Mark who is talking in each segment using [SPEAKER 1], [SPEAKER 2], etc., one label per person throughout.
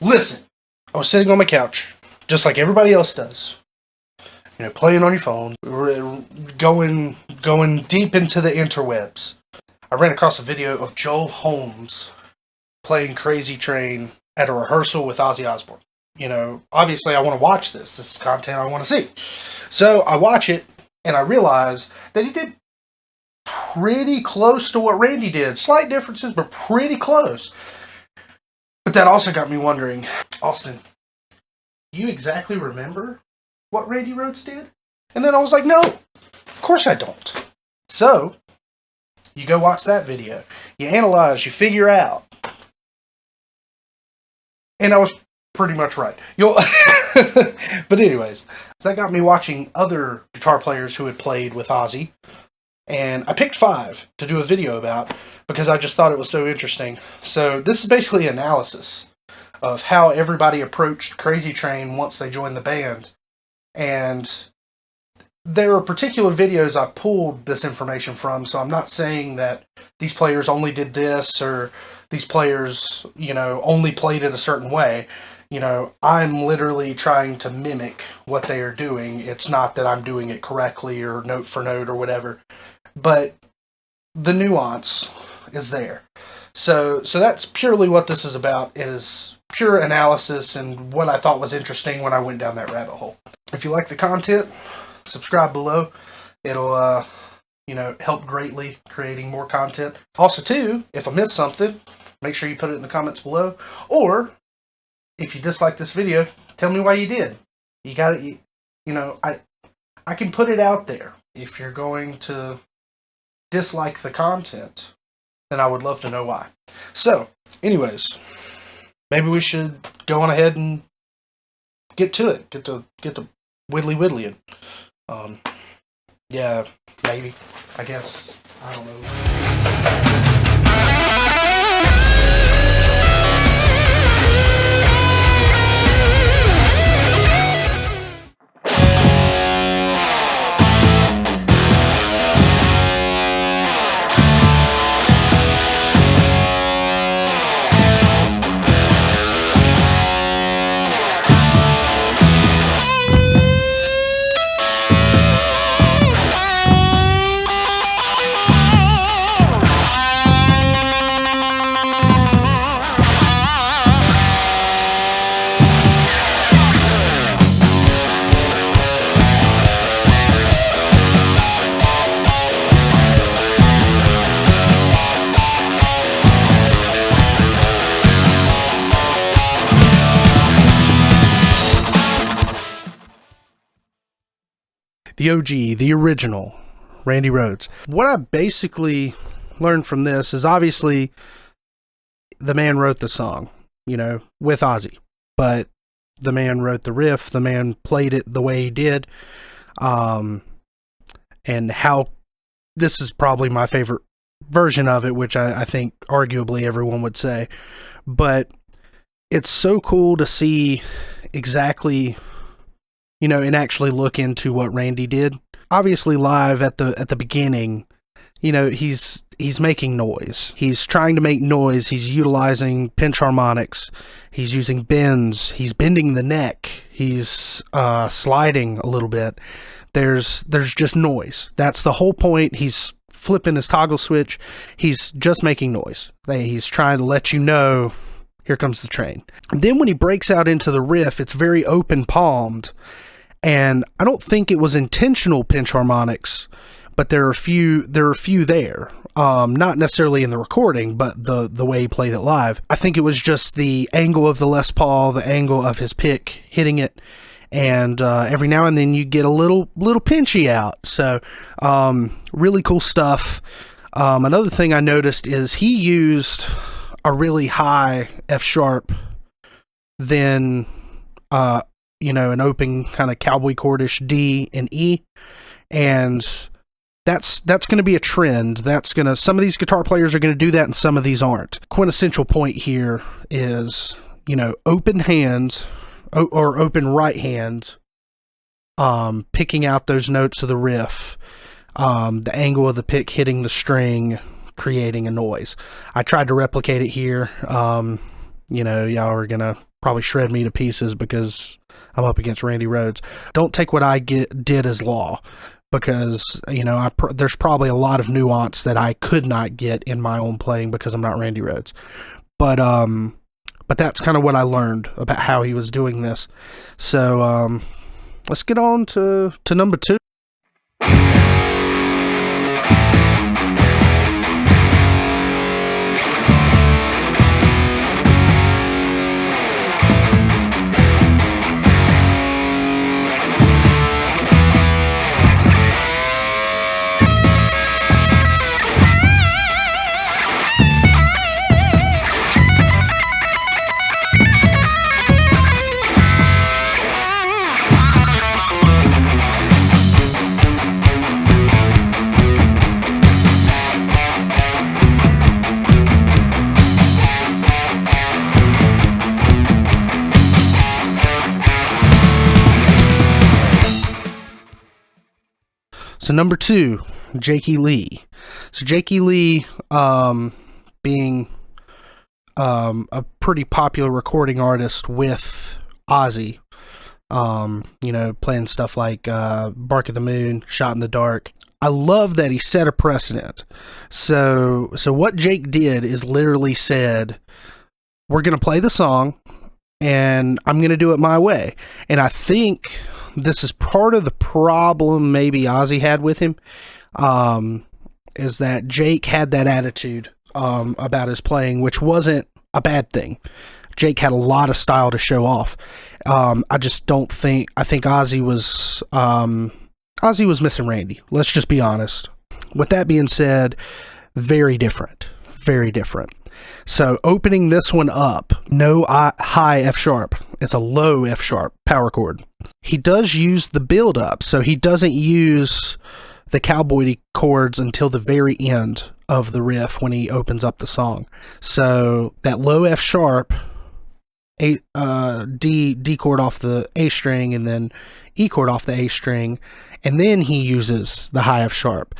[SPEAKER 1] Listen, I was sitting on my couch, just like everybody else does. Playing on your phone, going deep into the interwebs. I ran across a video of Joel Holmes playing Crazy Train at a rehearsal with Ozzy Osbourne. Obviously I want to watch this. This is content I want to see. So I watch it, and I realize that he did pretty close to what Randy did. Slight differences, but pretty close. But that also got me wondering, Austin, do you exactly remember what Randy Rhoads did? And then I was like, no, of course I don't. So, you go watch that video. You analyze, you figure out. And I was pretty much right. But anyways, so that got me watching other guitar players who had played with Ozzy. And I picked 5 to do a video about because I just thought it was so interesting. So this is basically analysis of how everybody approached Crazy Train once they joined the band. And there are particular videos I pulled this information from, so I'm not saying that these players only did this or these players, only played it a certain way. I'm literally trying to mimic what they are doing. It's not that I'm doing it correctly or note for note or whatever. But the nuance is there. So that's purely what this is about, is pure analysis and what I thought was interesting when I went down that rabbit hole. If you like the content, subscribe below. It'll, help greatly creating more content. Also, too, if I missed something, make sure you put it in the comments below. Or, if you dislike this video, tell me why you did. You got it, I can put it out there. If you're going to dislike the content, then I would love to know why. So, anyways, maybe we should go on ahead and get to it. Get to whittling. Yeah, maybe. I guess. I don't know. The OG, the original, Randy Rhoads. What I basically learned from this is obviously the man wrote the song, with Ozzy. But the man wrote the riff, the man played it the way he did. And how this is probably my favorite version of it, which I think arguably everyone would say. But it's so cool to see exactly, and actually look into what Randy did. Obviously live at the beginning, he's making noise. He's trying to make noise. He's utilizing pinch harmonics. He's using bends. He's bending the neck. He's sliding a little bit. There's just noise. That's the whole point. He's flipping his toggle switch. He's just making noise. He's trying to let you know, here comes the train. And then when he breaks out into the riff, it's very open palmed. And I don't think it was intentional pinch harmonics, but there are a few there. Not necessarily in the recording, but the way he played it live. I think it was just the angle of the Les Paul, the angle of his pick hitting it, and every now and then you get a little pinchy out. So really cool stuff. Another thing I noticed is he used a really high F sharp, then an open kind of cowboy chordish D and E, and that's going to be a trend. Some of these guitar players are going to do that, and some of these aren't. Quintessential point here is, open hand or open right hand, picking out those notes of the riff, the angle of the pick hitting the string, creating a noise. I tried to replicate it here. Y'all are going to probably shred me to pieces because I'm up against Randy Rhoads. Don't take what I did as law, because, you know, there's probably a lot of nuance that I could not get in my own playing because I'm not Randy Rhoads. But that's kind of what I learned about how he was doing this. So let's get on to number 2. So number 2, J.A.M. Lee. So J.A.M. Lee, being a pretty popular recording artist with Ozzy, you know, playing stuff like Bark at the Moon, Shot in the Dark. I love that he set a precedent. So what Jake did is literally said, we're going to play the song, and I'm going to do it my way. And I think this is part of the problem maybe Ozzy had with him, is that Jake had that attitude about his playing, which wasn't a bad thing. Jake had a lot of style to show off. I just don't think, I think Ozzy was missing Randy. Let's just be honest. With that being said, very different. Very different. So opening this one up, no high F sharp. It's a low F sharp power chord. He does use the build up, so he doesn't use the cowboy chords until the very end of the riff when he opens up the song. So that low F sharp, D chord off the A string, and then E chord off the A string, and then he uses the high F sharp.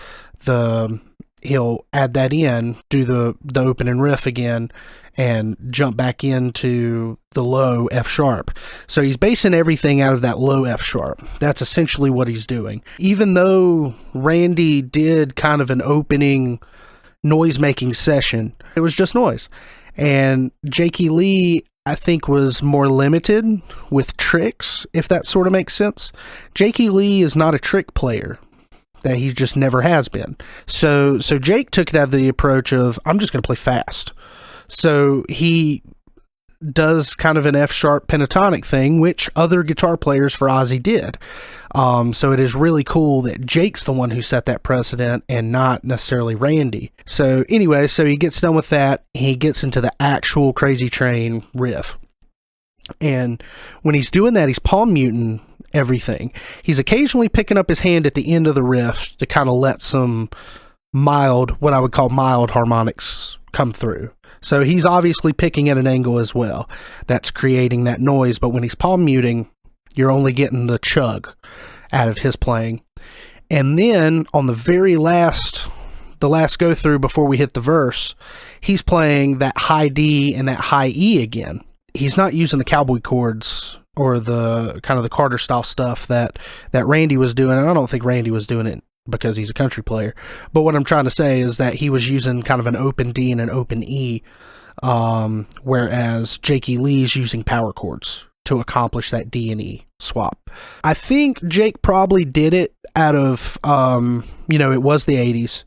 [SPEAKER 1] He'll add that in, do the opening riff again, and jump back into the low F sharp. So he's basing everything out of that low F sharp. That's essentially what he's doing. Even though Randy did kind of an opening noise-making session, it was just noise. And J.A.M. Lee, I think, was more limited with tricks, if that sort of makes sense. J.A.M. Lee is not a trick player. That he just never has been. So Jake took it out of the approach of, I'm just going to play fast. So he does kind of an F sharp pentatonic thing, which other guitar players for Ozzy did. So it is really cool that Jake's the one who set that precedent and not necessarily Randy. So anyway, so he gets done with that. He gets into the actual Crazy Train riff. And when he's doing that, he's palm muting everything. He's occasionally picking up his hand at the end of the riff to kind of let some mild, what I would call mild harmonics come through. So he's obviously picking at an angle as well. That's creating that noise, but when he's palm muting, you're only getting the chug out of his playing. And then on the last go through before we hit the verse, he's playing that high D and that high E again. He's not using the cowboy chords or the kind of the Carter style stuff that Randy was doing. And I don't think Randy was doing it because he's a country player. But what I'm trying to say is that he was using kind of an open D and an open E, whereas J.A.M. Lee's using power chords to accomplish that D and E swap. I think Jake probably did it out of, it was the 80s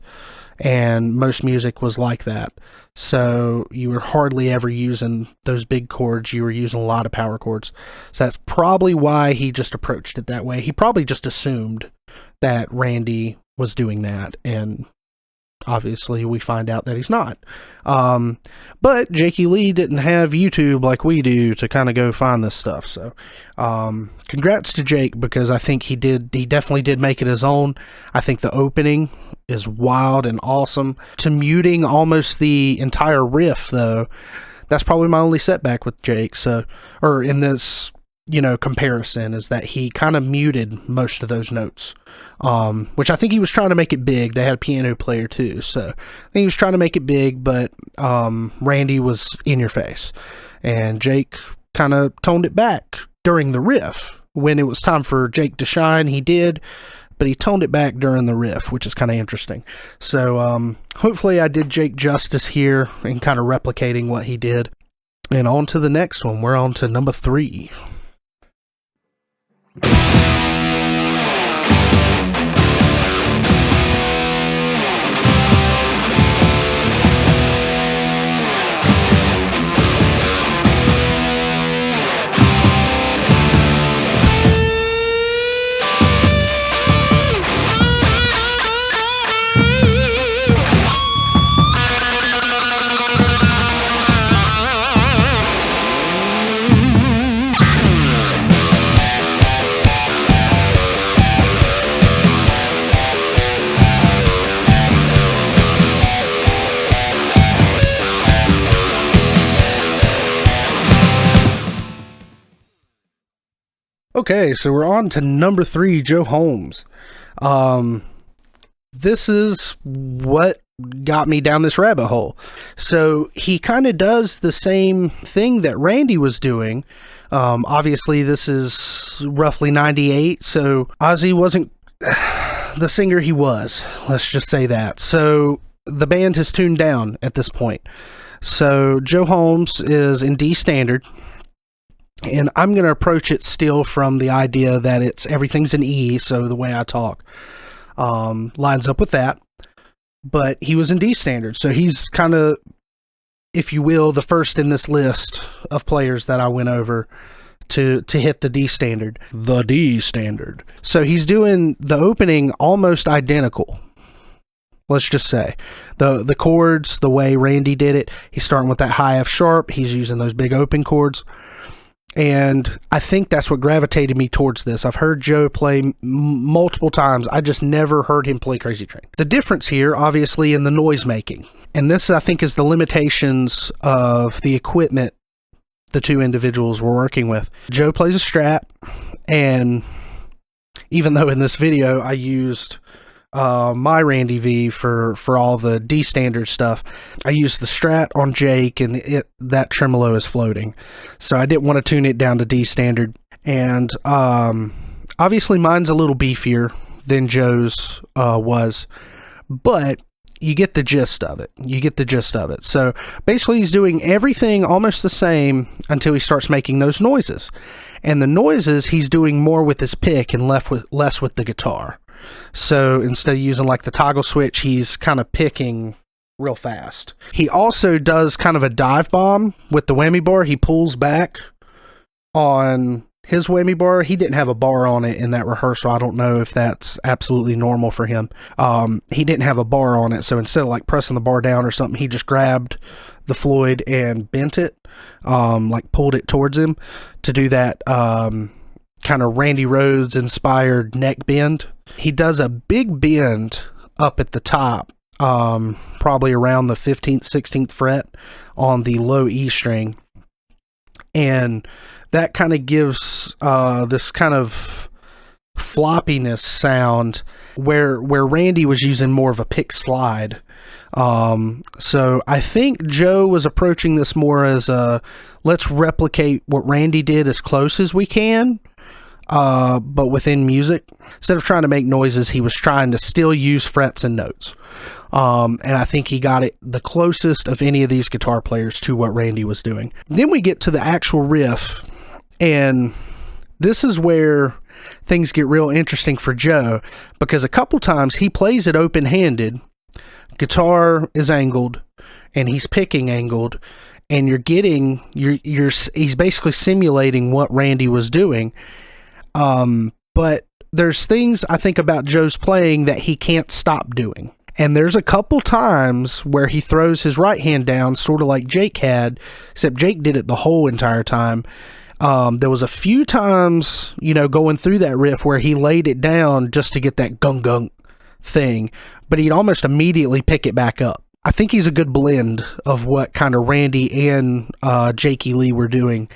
[SPEAKER 1] and most music was like that. So you were hardly ever using those big chords. You were using a lot of power chords. So that's probably why he just approached it that way. He probably just assumed that Randy was doing that, and obviously we find out that he's not. But J.A.M. Lee didn't have YouTube like we do to kind of go find this stuff. So congrats to Jake, because I think he definitely did make it his own. I think the opening is wild and awesome. To muting almost the entire riff, though, that's probably my only setback with Jake. So, or in this, comparison, is that he kind of muted most of those notes, which I think he was trying to make it big. They had a piano player too, so I think he was trying to make it big, but Randy was in your face, and Jake kind of toned it back during the riff. When it was time for Jake to shine, he did, but he toned it back during the riff, which is kind of interesting. So hopefully I did Jake justice here in kind of replicating what he did. And on to the next one. We're on to number 3. Okay, so we're on to number 3, Joe Holmes. This is what got me down this rabbit hole. So he kind of does the same thing that Randy was doing. Obviously, this is roughly 98, so Ozzy wasn't the singer he was. Let's just say that. So the band has tuned down at this point. So Joe Holmes is in D standard. And I'm going to approach it still from the idea that everything's in E, so the way I talk lines up with that. But he was in D standard, so he's kind of, if you will, the first in this list of players that I went over to hit the D standard. The D standard. So he's doing the opening almost identical. Let's just say. The chords, the way Randy did it, he's starting with that high F sharp, he's using those big open chords. And I think that's what gravitated me towards this. I've heard Joe play multiple times. I just never heard him play Crazy Train. The difference here, obviously, in the noise making. And this, I think, is the limitations of the equipment the two individuals were working with. Joe plays a Strat, and even though in this video I used my Randy V for all the D standard stuff, I used the Strat on Jake, and that tremolo is floating, so I didn't want to tune it down to D standard. And obviously mine's a little beefier than Joe's was, but you get the gist of it. So basically he's doing everything almost the same until he starts making those noises, and the noises he's doing more with his pick and less with the guitar. So instead of using like the toggle switch, he's kind of picking real fast. He also does kind of a dive bomb with the whammy bar. He pulls back on his whammy bar. He didn't have a bar on it in that rehearsal. I don't know if that's absolutely normal for him. He didn't have a bar on it, so instead of like pressing the bar down or something, he just grabbed the Floyd and bent it, like pulled it towards him to do that kind of Randy Rhoads inspired neck bend. He does a big bend up at the top, probably around the 15th, 16th fret on the low E string. And that kind of gives this kind of floppiness sound where Randy was using more of a pick slide. So I think Joe was approaching this more as let's replicate what Randy did as close as we can. But within music, instead of trying to make noises, he was trying to still use frets and notes. And I think he got it the closest of any of these guitar players to what Randy was doing. Then we get to the actual riff, and this is where things get real interesting for Joe, because a couple times he plays it open-handed, guitar is angled, and he's picking angled, and he's basically simulating what Randy was doing. But there's things I think about Joe's playing that he can't stop doing. And there's a couple times where he throws his right hand down, sort of like Jake had, except Jake did it the whole entire time. There was a few times, going through that riff where he laid it down just to get that gung gung thing, but he'd almost immediately pick it back up. I think he's a good blend of what kind of Randy and Jakey Lee were doing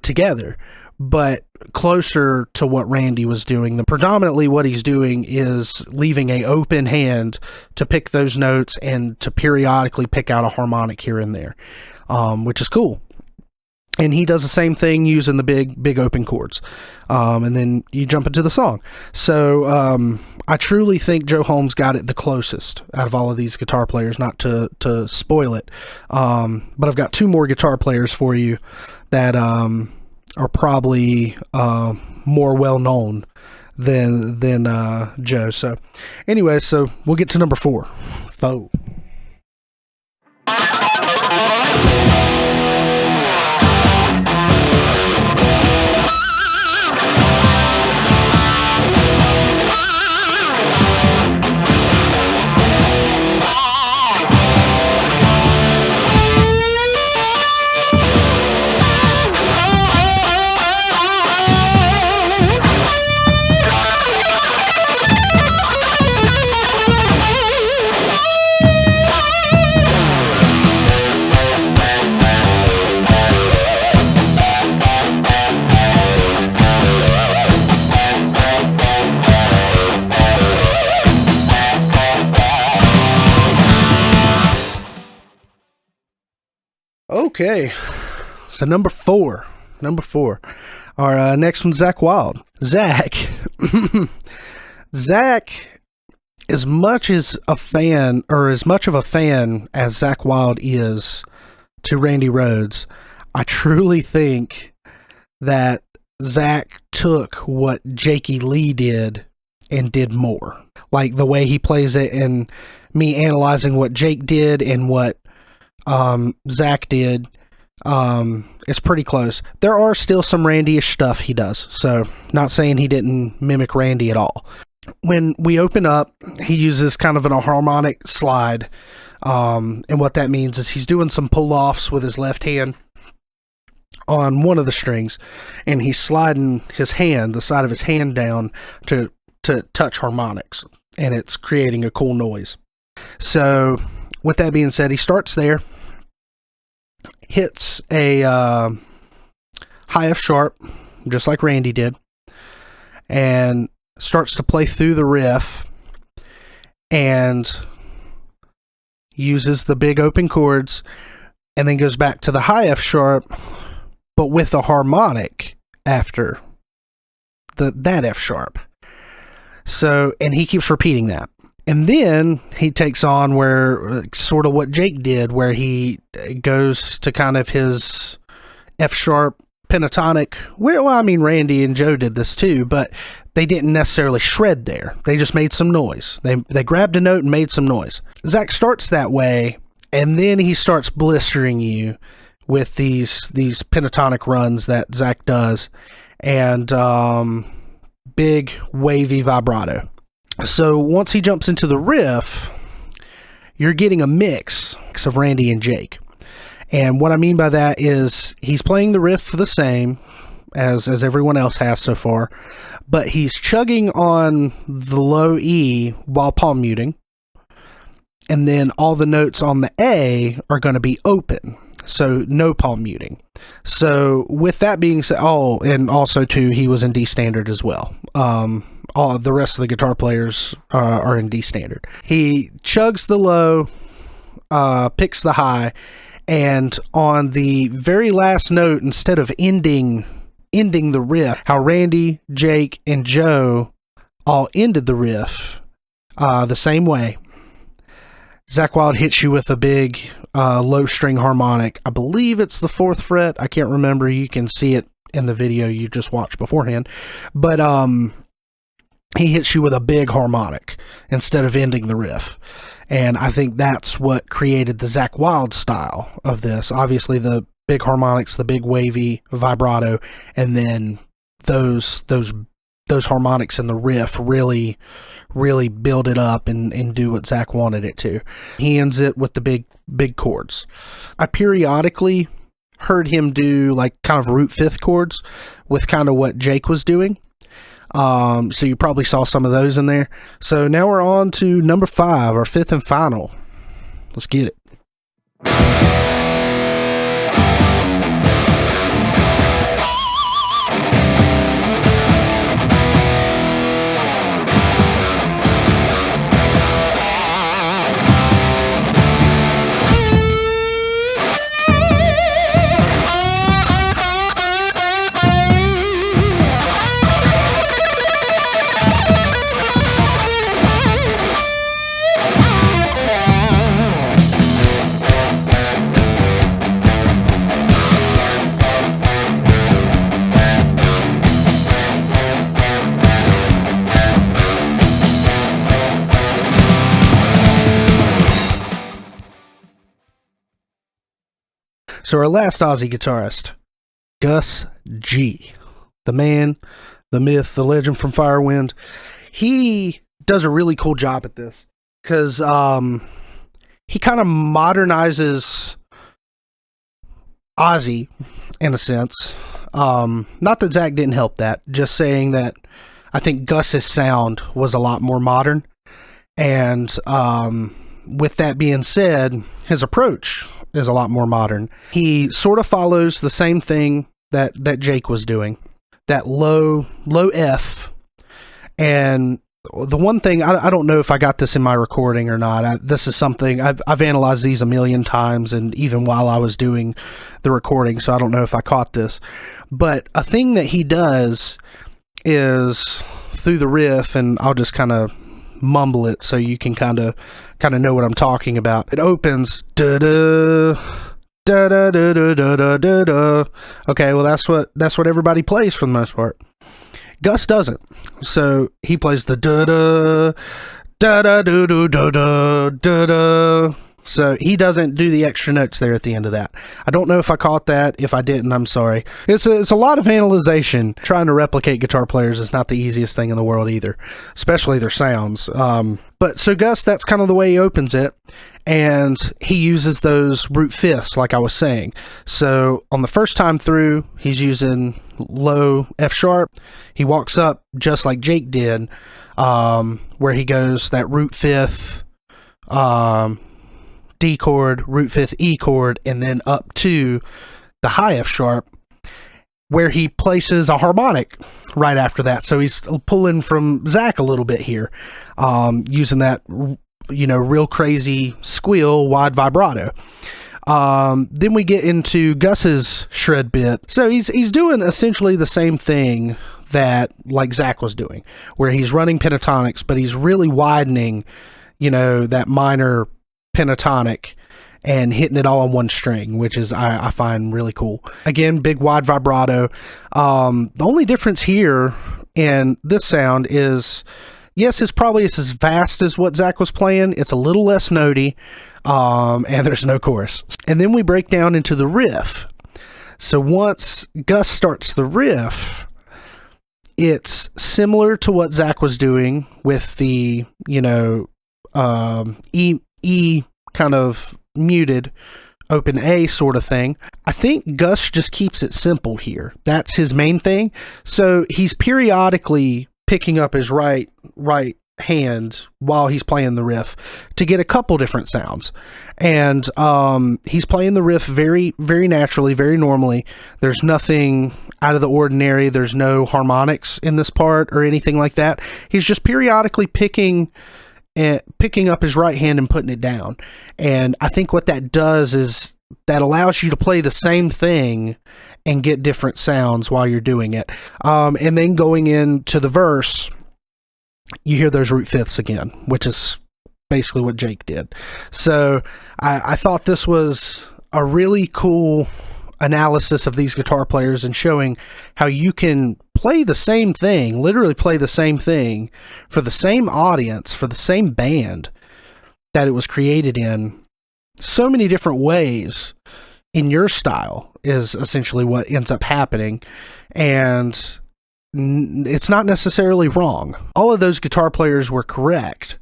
[SPEAKER 1] together, but closer to what Randy was doing. Predominantly what he's doing is leaving an open hand to pick those notes and to periodically pick out a harmonic here and there, which is cool. And he does the same thing using the big open chords. And then you jump into the song. So I truly think Joe Holmes got it the closest out of all of these guitar players, not to spoil it. But I've got two more guitar players for you that are probably more well known than Joe. So anyway, so we'll get to number 4. Foe. Okay, so number four. Our next one's Zakk Wylde. Zakk, as much of a fan as Zakk Wylde is to Randy Rhoads, I truly think that Zakk took what Jakey Lee did and did more. Like the way he plays it, and me analyzing what Jake did and what Zakk did, is pretty close. There are still some Randy-ish stuff he does, so not saying he didn't mimic Randy at all. When we open up, he uses kind of a harmonic slide, and what that means is he's doing some pull-offs with his left hand on one of the strings, and he's sliding his hand, the side of his hand down to touch harmonics, and it's creating a cool noise. So with that being said, he starts there, hits a high F sharp, just like Randy did, and starts to play through the riff and uses the big open chords, and then goes back to the high F sharp, but with a harmonic after that F sharp. So, and he keeps repeating that. And then he takes on where sort of what Jake did, where he goes to kind of his F sharp pentatonic. Well, I mean, Randy and Joe did this too, but they didn't necessarily shred there. They just made some noise. They grabbed a note and made some noise. Zakk starts that way, and then he starts blistering you with these pentatonic runs that Zakk does, and big wavy vibrato. So once he jumps into the riff, you're getting a mix of Randy and Jake. And what I mean by that is he's playing the riff the same as everyone else has so far, but he's chugging on the low E while palm muting, and then all the notes on the A are going to be open, so no palm muting. So with that being said, and also too, he was in D standard as well. All the rest of the guitar players are in D standard. He chugs the low, picks the high, and on the very last note, instead of ending the riff, how Randy, Jake, and Joe all ended the riff the same way, Zakk Wylde hits you with a big low string harmonic. I believe it's the 4th fret. I can't remember. You can see it in the video you just watched beforehand. But he hits you with a big harmonic instead of ending the riff. And I think that's what created the Zakk Wylde style of this. Obviously, the big harmonics, the big wavy vibrato, and then those harmonics in the riff really build it up and do what Zakk wanted it to. He ends it with the big chords. I periodically heard him do like kind of root 5th chords with kind of what Jake was doing. So you probably saw some of those in there. So now we're on to number 5, our 5th and final. Let's get it. So our last Ozzy guitarist, Gus G. The man, the myth, the legend from Firewind. He does a really cool job at this because he kind of modernizes Ozzy in a sense. Not that Zach didn't help that, just saying that I think Gus's sound was a lot more modern. And with that being said, his approach is a lot more modern. He sort of follows the same thing that Jake was doing, that low F. And the one thing, I don't know if I got this in my recording or not. This is something, I've analyzed these a million times, and even while I was doing the recording, so I don't know if I caught this. But a thing that he does is through the riff, and I'll just kind of mumble it so you can kind of know what I'm talking about. It opens da-da, da-da-da-da-da-da-da. Okay, well that's what everybody plays for the most part. Gus doesn't. So he plays the da-da, da-da-do-do-da-da, da-da. So he doesn't do the extra notes there at the end of that. I don't know if I caught that. If I didn't, I'm sorry. It's a lot of analyzation. Trying to replicate guitar players is not the easiest thing in the world either, especially their sounds. But so Gus, that's kind of the way he opens it. And he uses those root fifths, like I was saying. So on the first time through, he's using low F sharp. He walks up just like Jake did, where he goes that root fifth, D chord, root fifth, E chord, and then up to the high F sharp, where he places a harmonic right after that. So he's pulling from Zach a little bit here, using that, real crazy squeal, wide vibrato. Then we get into Gus's shred bit. So he's doing essentially the same thing that like Zach was doing, where he's running pentatonics, but he's really widening, that minor pentatonic and hitting it all on one string, which is I find really cool. Again, big wide vibrato. The only difference here in this sound is, yes, it's as fast as what Zach was playing. It's a little less notey, and there's no chorus. And then we break down into the riff. So once Gus starts the riff, it's similar to what Zach was doing with the, E kind of muted, open A sort of thing. I think Gus just keeps it simple here. That's his main thing. So he's periodically picking up his right hand while he's playing the riff to get a couple different sounds. And he's playing the riff very, very naturally, very normally. There's nothing out of the ordinary. There's no harmonics in this part or anything like that. He's just periodically picking up his right hand and putting it down. And I think what that does is that allows you to play the same thing and get different sounds while you're doing it. And then going into the verse, you hear those root fifths again, which is basically what Jake did. So I thought this was a really cool analysis of these guitar players and showing how you can play the same thing, literally play the same thing for the same audience, for the same band that it was created in, so many different ways in your style is essentially what ends up happening. And it's not necessarily wrong. All of those guitar players were correct.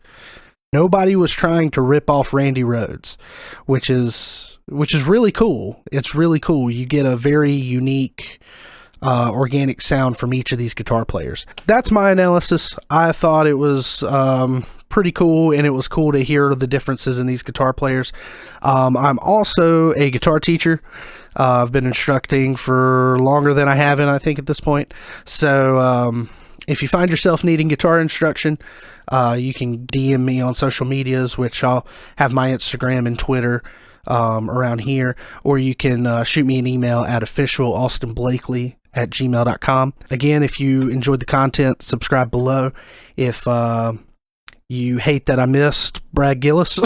[SPEAKER 1] Nobody was trying to rip off Randy Rhoads, which is really cool. It's really cool. You get a very unique, organic sound from each of these guitar players. That's my analysis. I thought it was pretty cool, and it was cool to hear the differences in these guitar players. I'm also a guitar teacher. I've been instructing for longer than I haven't, I think, at this point. So if you find yourself needing guitar instruction, you can DM me on social medias, which I'll have my Instagram and Twitter around here, or you can shoot me an email at officialaustinblakely@gmail.com. Again, if you enjoyed the content, subscribe below. If you hate that I missed Brad Gillis,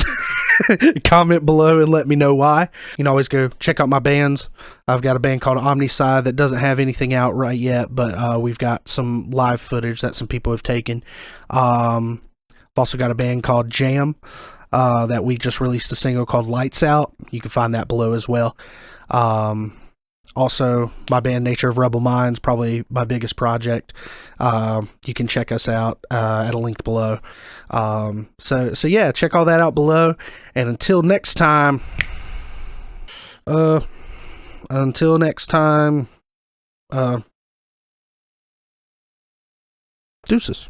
[SPEAKER 1] comment below and let me know why. You can always go check out my bands. I've got a band called Omnisci that doesn't have anything out right yet, but we've got some live footage that some people have taken. I've also got a band called J.A.M. That we just released a single called Lights Out. You can find that below as well. Also, my band Nature of Rebel Minds, probably my biggest project. You can check us out at a link below. So yeah, check all that out below. And until next time, deuces.